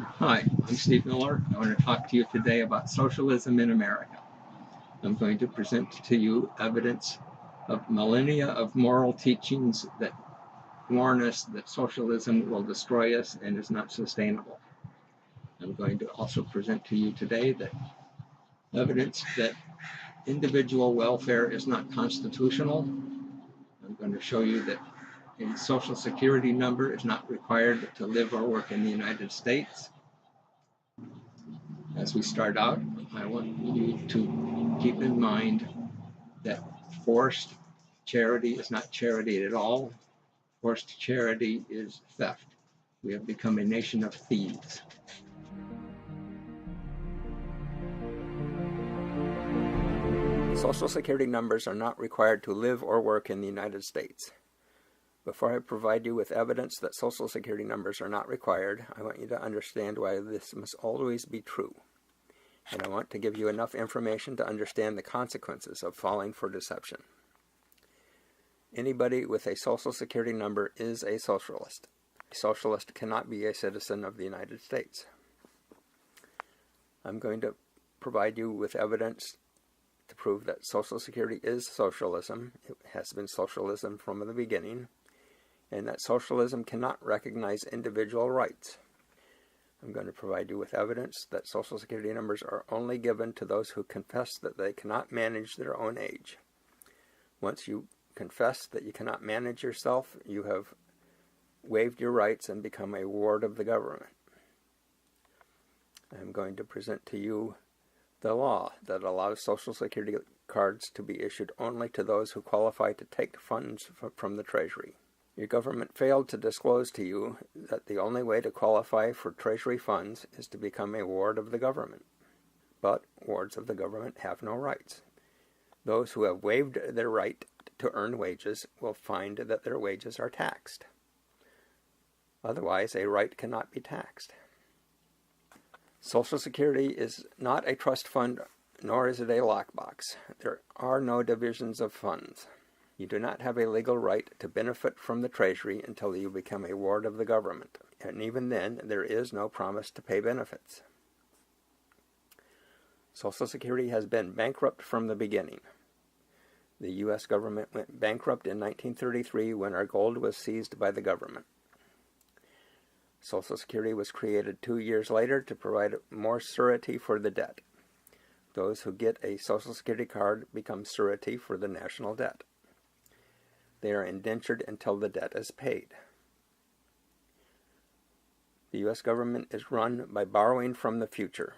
Hi, I'm Steve Miller. I want to talk to you today about socialism in America. I'm going to present to you evidence of millennia of moral teachings that warn us that socialism will destroy us and is not sustainable. I'm going to also present to you today that evidence that individual welfare is not constitutional. I'm going to show you that a social security number is not required to live or work in the United States. As we start out, I want you to keep in mind that forced charity is not charity at all. Forced charity is theft. We have become a nation of thieves. Social Security numbers are not required to live or work in the United States. Before I provide you with evidence that Social Security numbers are not required, I want you to understand why this must always be true. And I want to give you enough information to understand the consequences of falling for deception. Anybody with a Social Security number is a socialist. A socialist cannot be a citizen of the United States. I'm going to provide you with evidence to prove that Social Security is socialism. It has been socialism from the beginning, and that socialism cannot recognize individual rights. I'm going to provide you with evidence that Social Security numbers are only given to those who confess that they cannot manage their own age. Once you confess that you cannot manage yourself, you have waived your rights and become a ward of the government. I'm going to present to you the law that allows Social Security cards to be issued only to those who qualify to take funds from the Treasury. Your government failed to disclose to you that the only way to qualify for Treasury funds is to become a ward of the government. But wards of the government have no rights. Those who have waived their right to earn wages will find that their wages are taxed. Otherwise, a right cannot be taxed. Social Security is not a trust fund, nor is it a lockbox. There are no divisions of funds. You do not have a legal right to benefit from the Treasury until you become a ward of the government, and even then, there is no promise to pay benefits. Social Security has been bankrupt from the beginning. The U.S. government went bankrupt in 1933 when our gold was seized by the government. Social Security was created 2 years later to provide more surety for the debt. Those who get a Social Security card become surety for the national debt. They are indentured until the debt is paid. The U.S. government is run by borrowing from the future.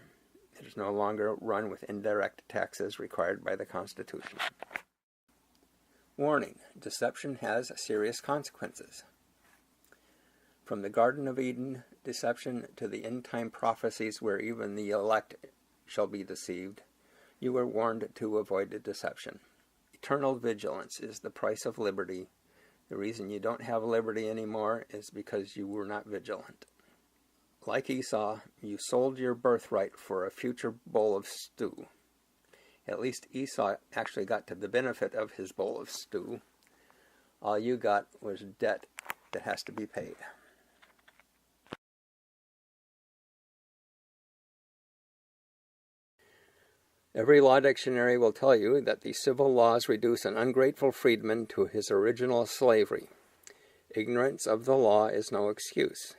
It is no longer run with indirect taxes required by the Constitution. Warning: deception has serious consequences. From the Garden of Eden deception to the end-time prophecies where even the elect shall be deceived, you were warned to avoid deception. Eternal vigilance is the price of liberty. The reason you don't have liberty anymore is because you were not vigilant. Like Esau, you sold your birthright for a future bowl of stew. At least Esau actually got to the benefit of his bowl of stew. All you got was debt that has to be paid. Every law dictionary will tell you that the civil laws reduce an ungrateful freedman to his original slavery. Ignorance of the law is no excuse.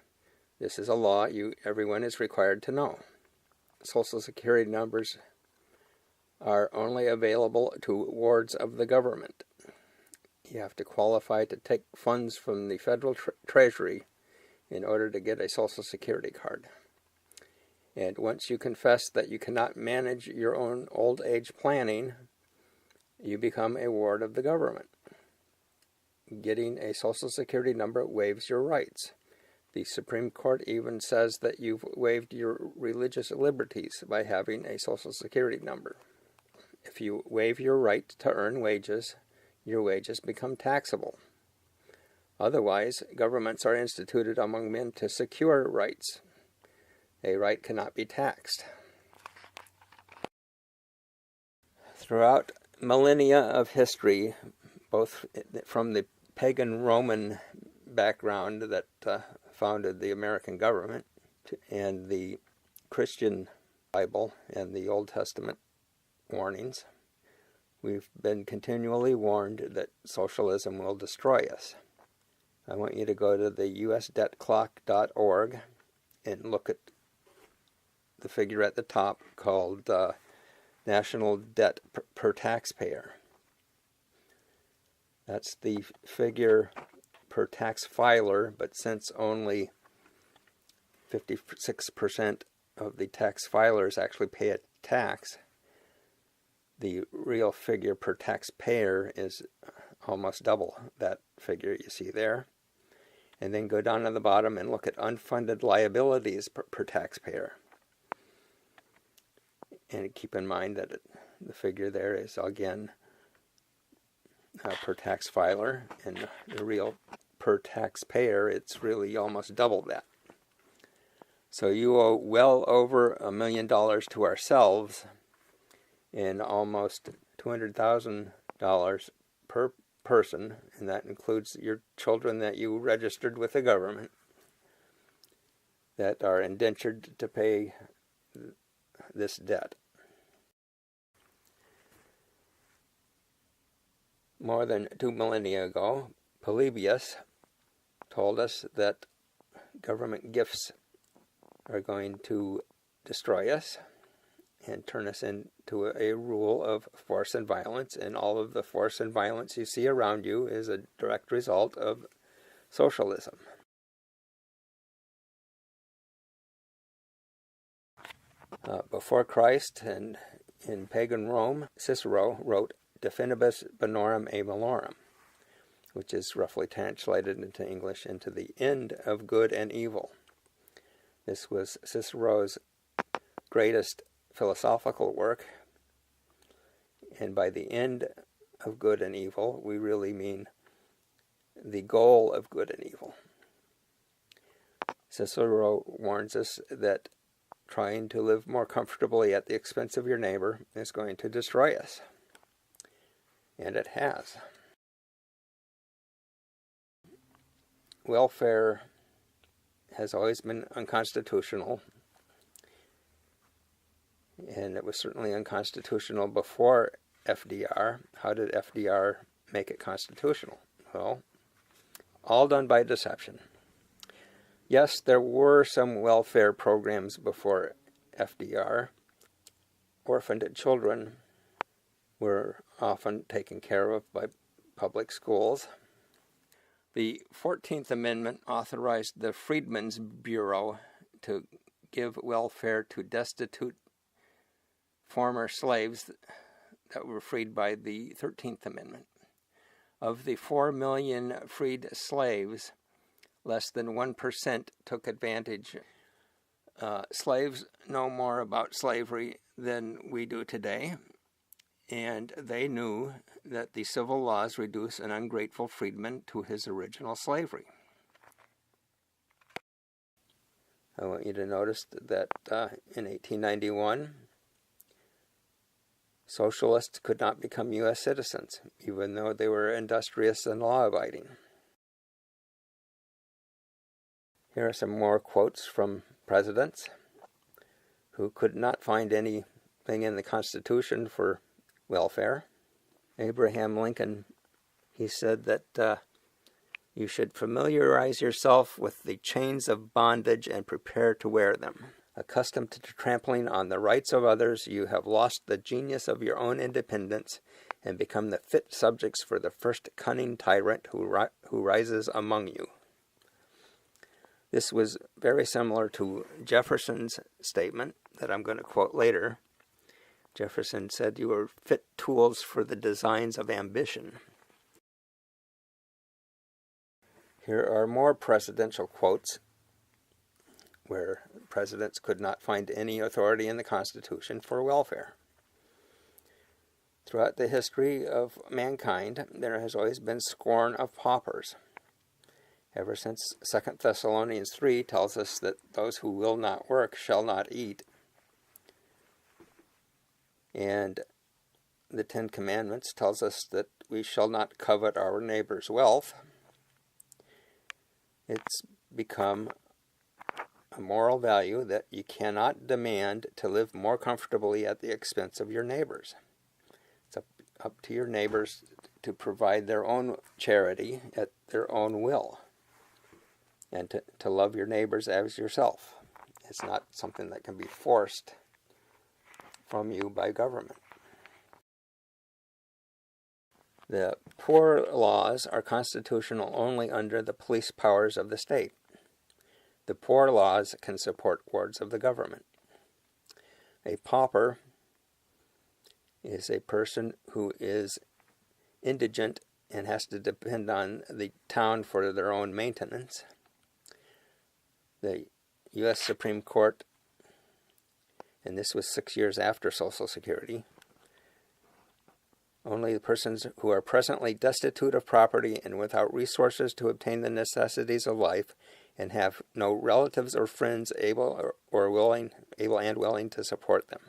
This is a law everyone is required to know. Social Security numbers are only available to wards of the government. You have to qualify to take funds from the federal treasury in order to get a Social Security card. And once you confess that you cannot manage your own old age planning, you become a ward of the government. Getting a Social Security number waives your rights. The Supreme Court even says that you've waived your religious liberties by having a Social Security number. If you waive your right to earn wages, your wages become taxable. Otherwise, governments are instituted among men to secure rights. A right cannot be taxed. Throughout millennia of history, both from the pagan Roman background that founded the American government, and the Christian Bible and the Old Testament warnings, we've been continually warned that socialism will destroy us. I want you to go to the usdebtclock.org and look at the figure at the top called national debt per taxpayer. That's the figure per tax filer, but since only 56% of the tax filers actually pay a tax, the real figure per taxpayer is almost double that figure you see there. And then go down to the bottom and look at unfunded liabilities per taxpayer. And keep in mind that the figure there is, again, per tax filer, and the real per taxpayer, it's really almost double that. So you owe well over $1 million to ourselves and almost $200,000 per person, and that includes your children that you registered with the government that are indentured to pay this debt. More than 2 millennia ago, Polybius told us that government gifts are going to destroy us and turn us into a rule of force and violence, and all of the force and violence you see around you is a direct result of socialism. Before Christ and in pagan Rome, Cicero wrote De Finibus Bonorum e Malorum, which is roughly translated into English into the end of good and evil. This was Cicero's greatest philosophical work, and by the end of good and evil, we really mean the goal of good and evil. Cicero warns us that trying to live more comfortably at the expense of your neighbor is going to destroy us. And it has. Welfare has always been unconstitutional, and it was certainly unconstitutional before FDR. How did FDR make it constitutional? Well, all done by deception. Yes, there were some welfare programs before FDR. Orphaned children were often taken care of by public schools. The 14th Amendment authorized the Freedmen's Bureau to give welfare to destitute former slaves that were freed by the 13th Amendment. Of the 4 million freed slaves, less than 1% took advantage. Slaves know more about slavery than we do today, and they knew that the civil laws reduce an ungrateful freedman to his original slavery. I want you to notice that in 1891, socialists could not become U.S. citizens, even though they were industrious and law-abiding. Here are some more quotes from presidents who could not find anything in the Constitution for welfare. Abraham Lincoln, he said that you should familiarize yourself with the chains of bondage and prepare to wear them. Accustomed to trampling on the rights of others, you have lost the genius of your own independence and become the fit subjects for the first cunning tyrant who rises among you. This was very similar to Jefferson's statement that I'm going to quote later. Jefferson said, "You are fit tools for the designs of ambition." Here are more presidential quotes where presidents could not find any authority in the Constitution for welfare. Throughout the history of mankind, there has always been scorn of paupers. Ever since 2 Thessalonians 3 tells us that those who will not work shall not eat. And the Ten Commandments tells us that we shall not covet our neighbor's wealth. It's become a moral value that you cannot demand to live more comfortably at the expense of your neighbors. It's up to your neighbors to provide their own charity at their own will, and to love your neighbors as yourself. It's not something that can be forced from you by government. The poor laws are constitutional only under the police powers of the state. The poor laws can support wards of the government. A pauper is a person who is indigent and has to depend on the town for their own maintenance. The U.S. Supreme Court, and this was 6 years after Social Security, only the persons who are presently destitute of property and without resources to obtain the necessities of life, and have no relatives or friends able and willing to support them.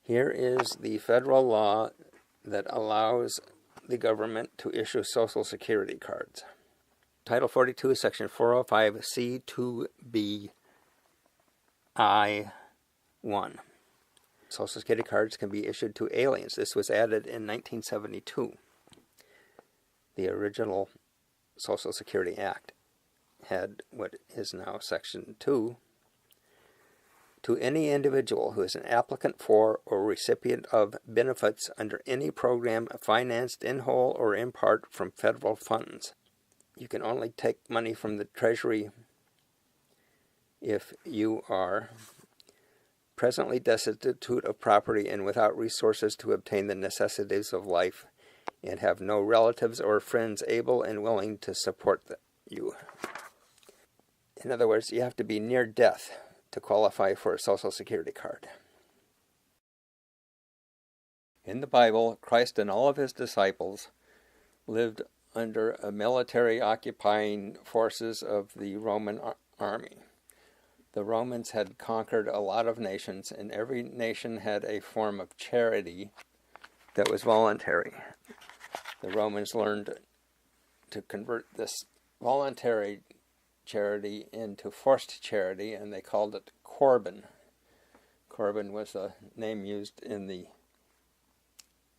Here is the federal law that allows the government to issue Social Security cards. Title 42, Section 405, C2B I1. Social Security cards can be issued to aliens. This was added in 1972. The original Social Security Act had what is now Section 2. To any individual who is an applicant for or recipient of benefits under any program financed in whole or in part from federal funds. You can only take money from the Treasury if you are presently destitute of property and without resources to obtain the necessities of life, and have no relatives or friends able and willing to support you. In other words, you have to be near death to qualify for a Social Security card. In the Bible, Christ and all of his disciples lived under a military occupying forces of the Roman army. The Romans had conquered a lot of nations, and every nation had a form of charity that was voluntary. The Romans learned to convert this voluntary charity into forced charity, and they called it Corban. Corban was a name used in the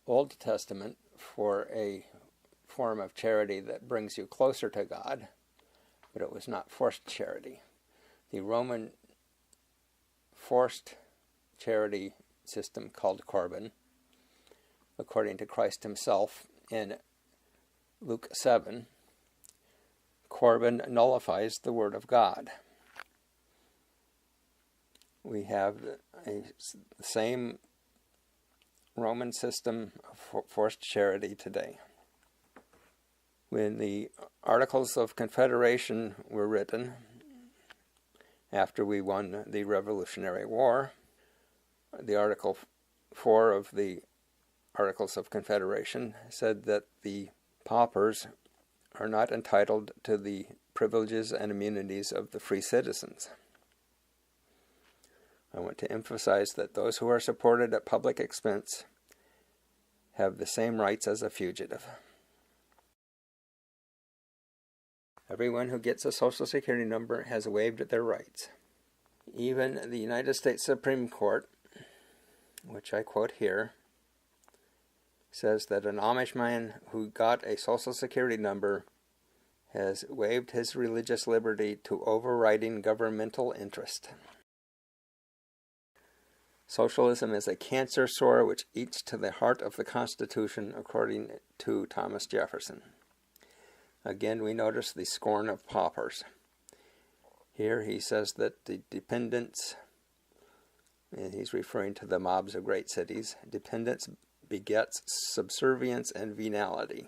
Old Testament for a form of charity that brings you closer to God, but it was not forced charity. The Roman forced charity system called Corban, according to Christ himself in Luke 7, Corban nullifies the Word of God. We have the same Roman system of forced charity today. When the Articles of Confederation were written, after we won the Revolutionary War, the Article 4 of the Articles of Confederation said that the paupers are not entitled to the privileges and immunities of the free citizens. I want to emphasize that those who are supported at public expense have the same rights as a fugitive. Everyone who gets a Social Security number has waived their rights. Even the United States Supreme Court, which I quote here, says that an Amish man who got a Social Security number has waived his religious liberty to overriding governmental interest. Socialism is a cancer sore which eats to the heart of the Constitution, according to Thomas Jefferson. Again, we notice the scorn of paupers. Here he says that the dependence, and he's referring to the mobs of great cities, dependence begets subservience and venality.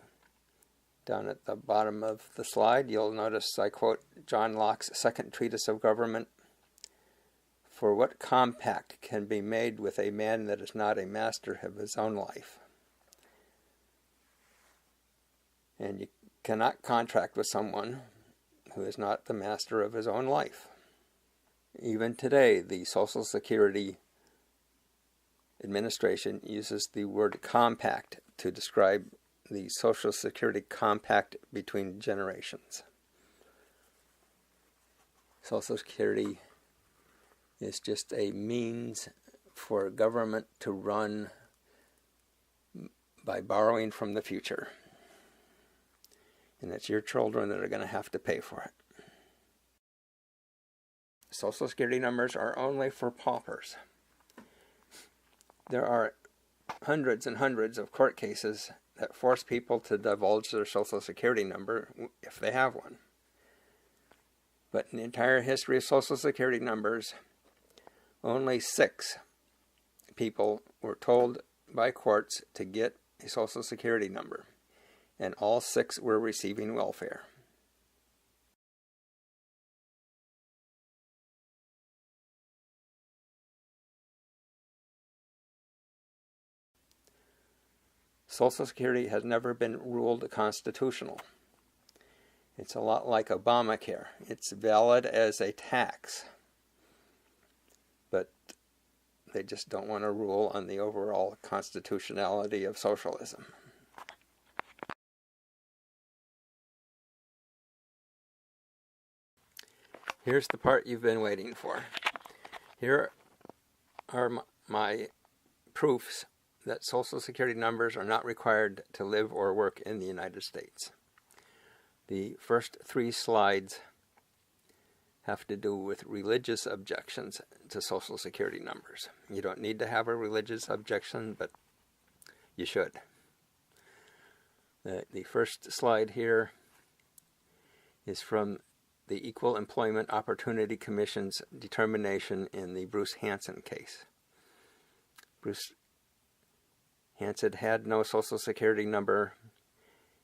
Down at the bottom of the slide, you'll notice I quote John Locke's second treatise of government. For what compact can be made with a man that is not a master of his own life? And you cannot contract with someone who is not the master of his own life. Even today, the Social Security Administration uses the word compact to describe the Social Security compact between generations. Social Security is just a means for government to run by borrowing from the future. And it's your children that are going to have to pay for it. Social Security numbers are only for paupers. There are hundreds and hundreds of court cases that force people to divulge their Social Security number if they have one. But in the entire history of Social Security numbers, only 6 people were told by courts to get a Social Security number, and all 6 were receiving welfare. Social Security has never been ruled constitutional. It's a lot like Obamacare. It's valid as a tax, but they just don't want to rule on the overall constitutionality of socialism. Here's the part you've been waiting for. Here are my proofs that Social Security numbers are not required to live or work in the United States. The first 3 slides have to do with religious objections to Social Security numbers. You don't need to have a religious objection, but you should. The first slide here is from the Equal Employment Opportunity Commission's determination in the Bruce Hansen case. Bruce Hansen had no Social Security number,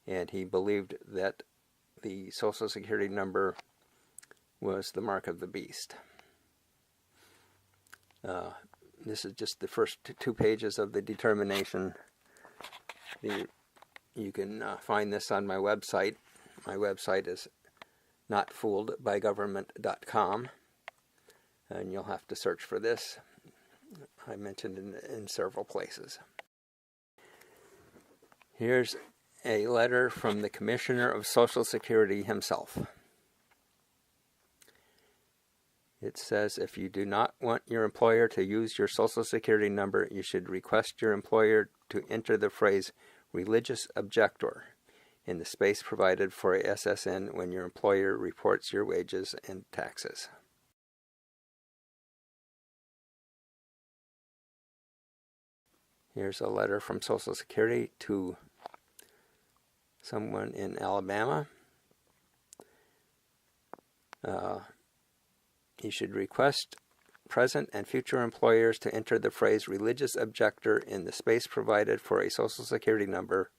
and he believed that the Social Security number was the mark of the beast. This is just the first 2 pages of the determination. You can find this on my website. My website is notfooledbygovernment.com, and you'll have to search for this. I mentioned in several places. Here's a letter from the Commissioner of Social Security himself. It says, if you do not want your employer to use your Social Security number, you should request your employer to enter the phrase religious objector in the space provided for a SSN when your employer reports your wages and taxes. Here's a letter from Social Security to someone in Alabama. You should request present and future employers to enter the phrase religious objector in the space provided for a Social Security number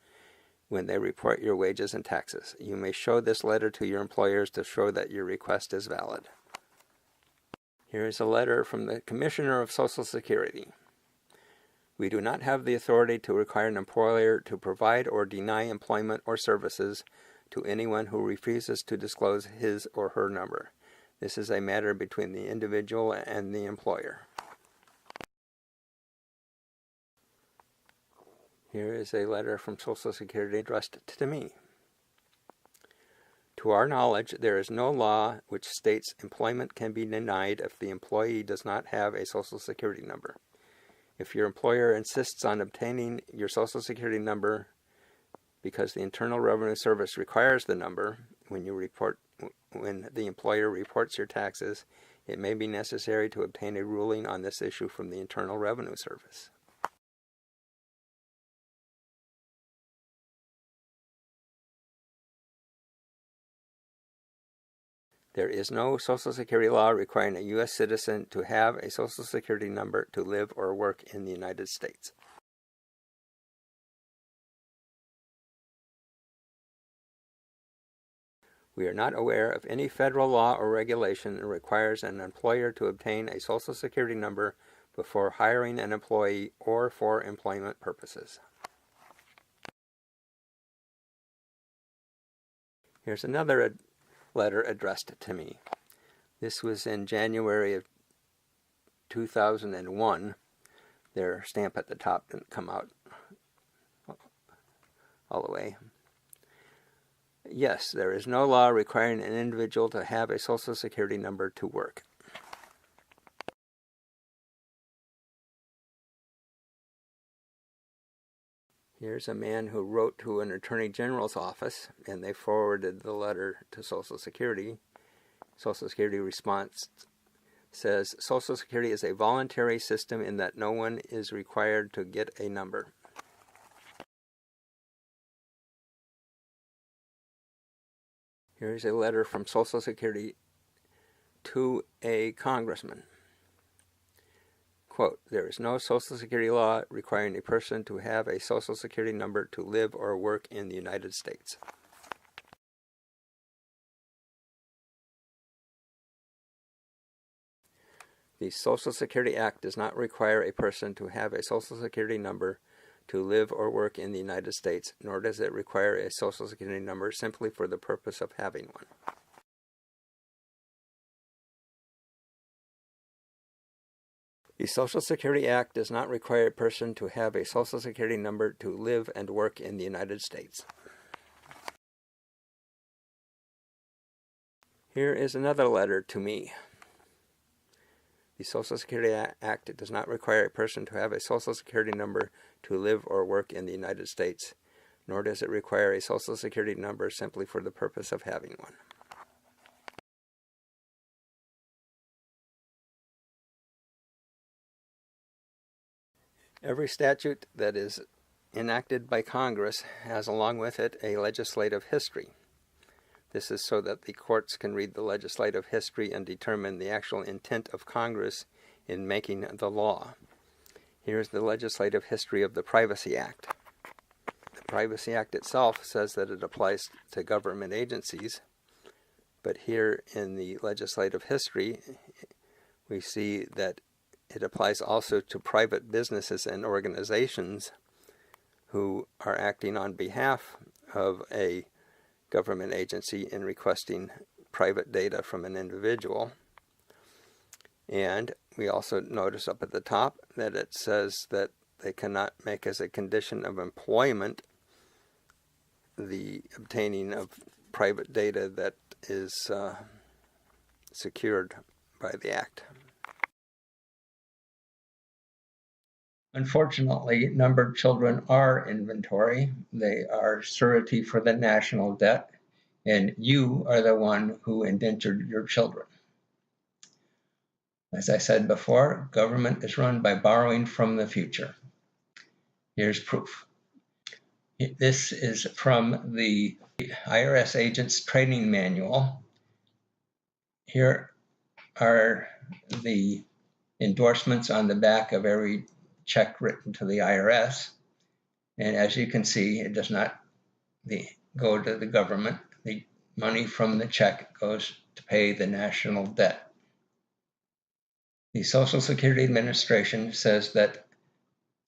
when they report your wages and taxes. You may show this letter to your employers to show that your request is valid. Here is a letter from the Commissioner of Social Security. We do not have the authority to require an employer to provide or deny employment or services to anyone who refuses to disclose his or her number. This is a matter between the individual and the employer. Here is a letter from Social Security addressed to me. To our knowledge, there is no law which states employment can be denied if the employee does not have a Social Security number. If your employer insists on obtaining your Social Security number because the Internal Revenue Service requires the number when the employer reports your taxes, it may be necessary to obtain a ruling on this issue from the Internal Revenue Service. There is no Social Security law requiring a U.S. citizen to have a Social Security number to live or work in the United States. We are not aware of any federal law or regulation that requires an employer to obtain a Social Security number before hiring an employee or for employment purposes. Here's another letter addressed to me. This was in January of 2001. Their stamp at the top didn't come out all the way. Yes, there is no law requiring an individual to have a Social Security number to work. Here's a man who wrote to an attorney general's office, and they forwarded the letter to Social Security. Social Security response says, Social Security is a voluntary system in that no one is required to get a number. Here's a letter from Social Security to a congressman. Quote, there is no Social Security law requiring a person to have a Social Security number to live or work in the United States. The Social Security Act does not require a person to have a Social Security number to live or work in the United States, nor does it require a Social Security number simply for the purpose of having one. The Social Security Act does not require a person to have a Social Security number to live and work in the United States. Here is another letter to me. The Social Security Act does not require a person to have a Social Security number to live or work in the United States, nor does it require a Social Security number simply for the purpose of having one. Every statute that is enacted by Congress has along with it a legislative history. This is so that the courts can read the legislative history and determine the actual intent of Congress in making the law. Here's the legislative history of the Privacy Act. The Privacy Act itself says that it applies to government agencies, but here in the legislative history we see that it applies also to private businesses and organizations who are acting on behalf of a government agency in requesting private data from an individual. And we also notice up at the top that it says that they cannot make as a condition of employment the obtaining of private data that is secured by the Act. Unfortunately, numbered children are inventory. They are surety for the national debt, and you are the one who indentured your children. As I said before, government is run by borrowing from the future. Here's proof. This is from the IRS Agents Training Manual. Here are the endorsements on the back of every check written to the IRS. And as you can see, it does not go to the government. The money from the check goes to pay the national debt. The Social Security Administration says that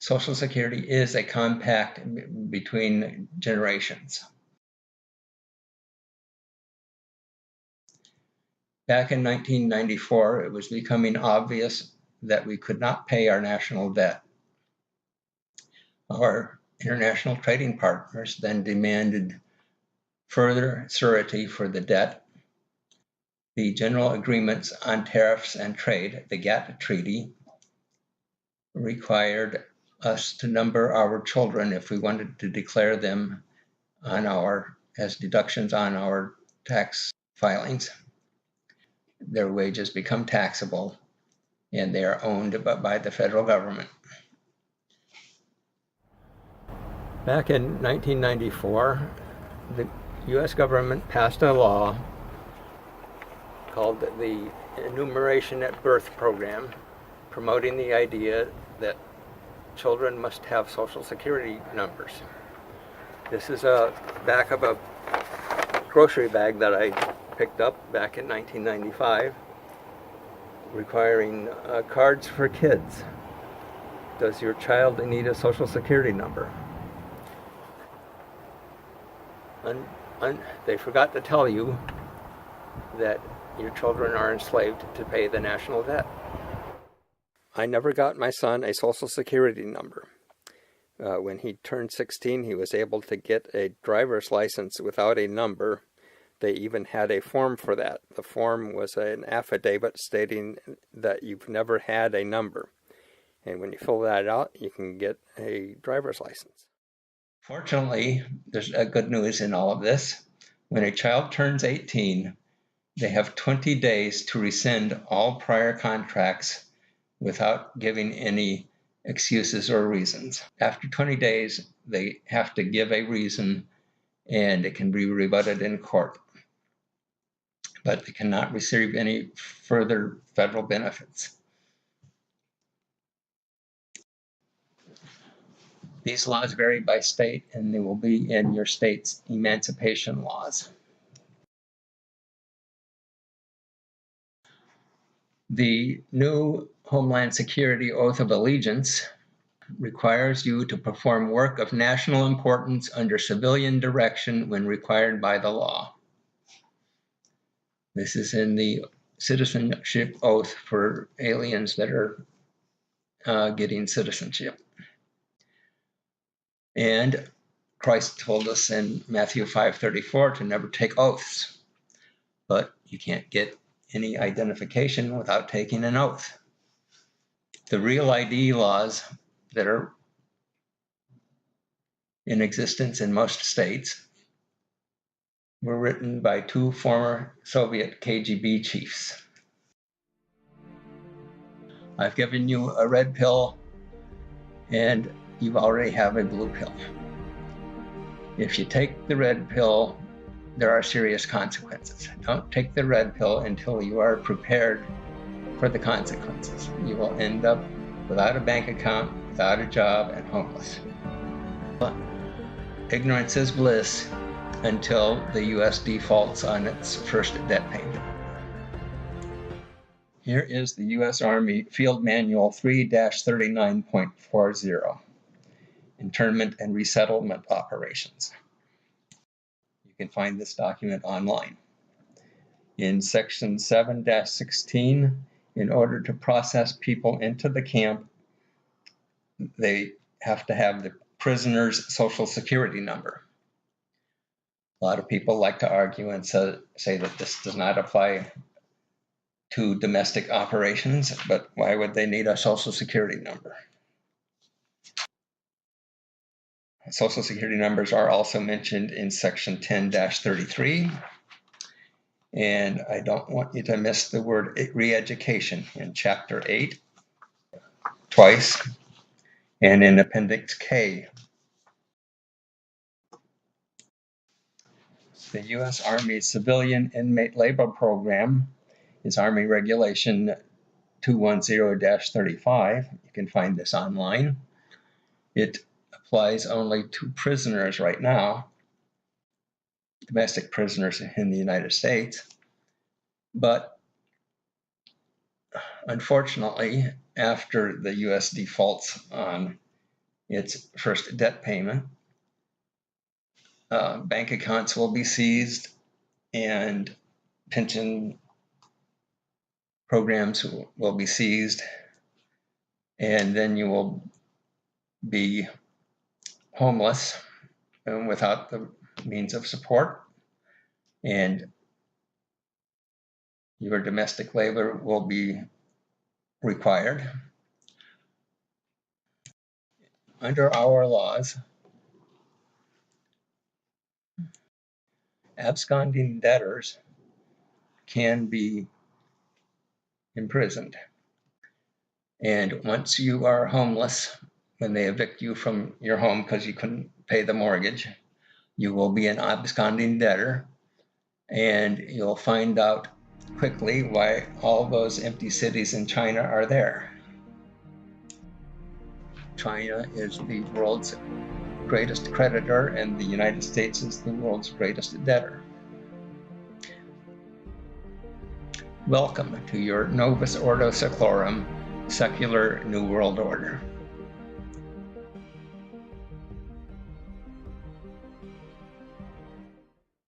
Social Security is a compact between generations. Back in 1994, it was becoming obvious that we could not pay our national debt. Our international trading partners then demanded further surety for the debt. The General Agreements on Tariffs and Trade, the GATT Treaty, required us to number our children if we wanted to declare them as deductions on our tax filings. Their wages become taxable, and they are owned by the federal government. Back in 1994, the U.S. government passed a law called the Enumeration at Birth Program, promoting the idea that children must have Social Security numbers. This is a back of a grocery bag that I picked up back in 1995, requiring cards for kids. Does your child need a Social Security number? They forgot to tell you that your children are enslaved to pay the national debt. I never got my son a Social Security number. When he turned 16, he was able to get a driver's license without a number. They even had a form for that. The form was an affidavit stating that you've never had a number. And when you fill that out, you can get a driver's license. Fortunately, there's good news in all of this. When a child turns 18, they have 20 days to rescind all prior contracts without giving any excuses or reasons. After 20 days, they have to give a reason, and it can be rebutted in court. But they cannot receive any further federal benefits. These laws vary by state, and they will be in your state's emancipation laws. The new Homeland Security Oath of Allegiance requires you to perform work of national importance under civilian direction when required by the law. This is in the citizenship oath for aliens that are getting citizenship. And Christ told us in Matthew 5:34 to never take oaths, but you can't get any identification without taking an oath. The real ID laws that are in existence in most states were written by two former Soviet KGB chiefs. I've given you a red pill, and you already have a blue pill. If you take the red pill, there are serious consequences. Don't take the red pill until you are prepared for the consequences. You will end up without a bank account, without a job, and homeless. Ignorance is bliss until the U.S. defaults on its first debt payment. Here is the U.S. Army Field Manual 3-39.40, Internment and Resettlement Operations. You can find this document online. In Section 7-16, in order to process people into the camp, they have to have the prisoner's Social Security number. A lot of people like to argue and say that this does not apply to domestic operations, but why would they need a Social Security number? Social Security numbers are also mentioned in Section 10-33, and I don't want you to miss the word re-education in Chapter 8 twice, and in Appendix K. The U.S. Army Civilian Inmate Labor Program is Army Regulation 210-35. You can find this online. It applies only to prisoners right now, domestic prisoners in the United States. But unfortunately, after the U.S. defaults on its first debt payment, bank accounts will be seized and pension programs will be seized, and then you will be homeless and without the means of support, and your domestic labor will be required. Under our laws, absconding debtors can be imprisoned. And once you are homeless, when they evict you from your home because you couldn't pay the mortgage, you will be an absconding debtor, and you'll find out quickly why all those empty cities in China are there. China is the world's greatest creditor, and the United States is the world's greatest debtor. Welcome to your Novus Ordo Seclorum, Secular New World Order.